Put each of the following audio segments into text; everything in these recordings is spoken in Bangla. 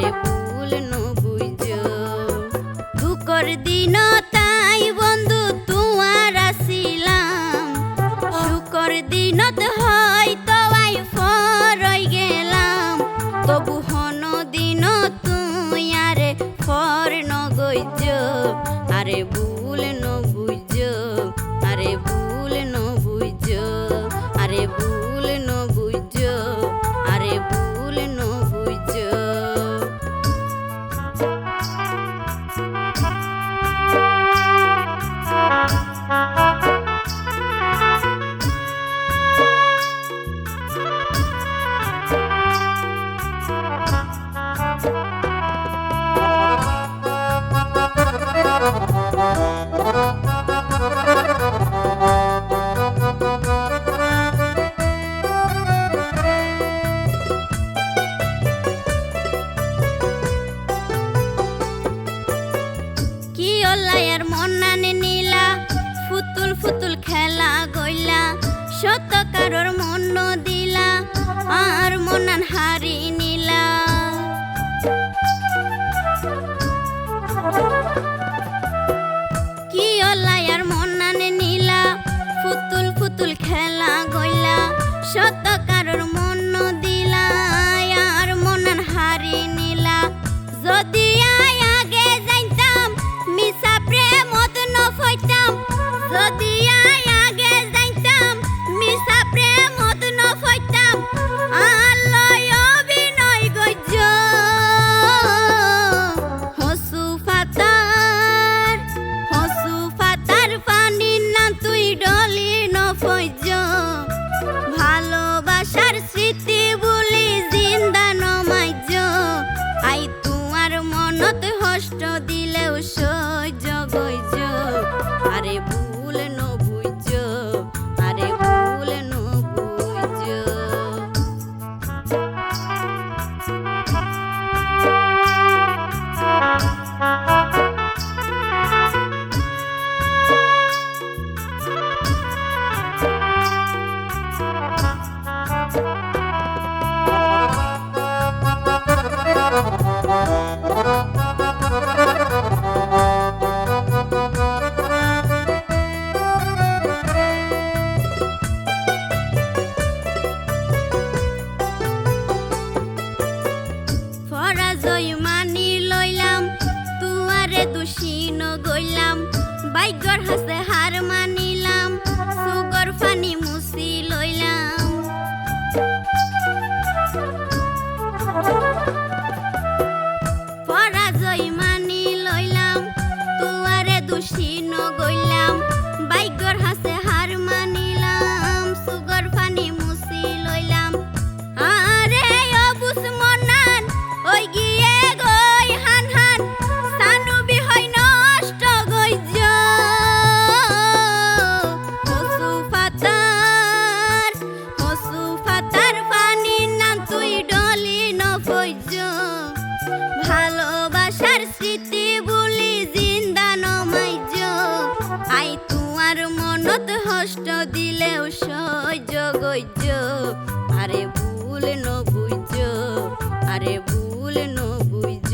আরে ভুল ন বুঝ দুঃখর দিন তাই বন্ধু তোমার আসিলাম সুখর দিনত হয়তো আই ফরই গেলাম তবু হন দিন তুই আরে ফর ন গইজ আরে ভুল ন বুঝ আরে ভুল ন বুঝ আরে ভুল ন বুঝ আরে ভুল ন বুঝ লায়ার মনানে নীলা ফুতুল ফুতুল খেলা গইলা সত কারোর মন দিলা আর মনান হারি নীলা কি লায়ার মনানে নীলা ফুতুল ফুতুল খেলা গইলা সত কারোর মন দিলা আর মনান হারি নীলা যদি আগে যাইতাম মিছা প্রেমত নফইতাম যদি আগে যাইতাম মিছা প্রেমত নফইতাম আল্লাহ অভিনয় গইজ হসু ফাতার পানি না তুই ডলি নফইজ ভালোবাসার স্মৃতি বলি জিন্দা নমাইজ আই তোমার মনত হষ্ট দিলেও সহ্য গইজ আরে ভুল ন বুঝ আরে ভুল ন বুঝ পরাজয় মানি লইলাম তুয়ারে দোষী ন গইলাম ভাগ্যর হাসে হার মানিলাম সুগর ফানি মুছি লইলাম পরাজয় মানি লইলাম তুয়ারে দোষী ন গইলাম ভাগ্যর হাসে হার মানিলাম সুগর ফানি মুছি লইলাম আরে অবুস মনান ওই গিয়ে গই হান হান সানু বিহই নষ্ট গইজ হসু ফাতার পানি নাম তুই ডলি নফইজ ভালোবাসার স্মৃতি বলি জিন্দা নমাইজ আই তোমার মনত হষ্ট দিলেও সহ্য গইজ আরে ভুল ন বুঝ আরে ভুল ন বুঝ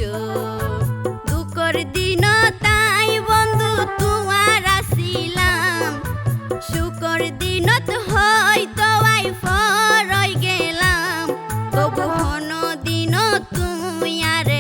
দুঃখর দিন তাই বন্ধু তোমার আসিলাম সুখর দিনত হয়তো আই ফরই গেলাম তবু হন দিন তুমি আরে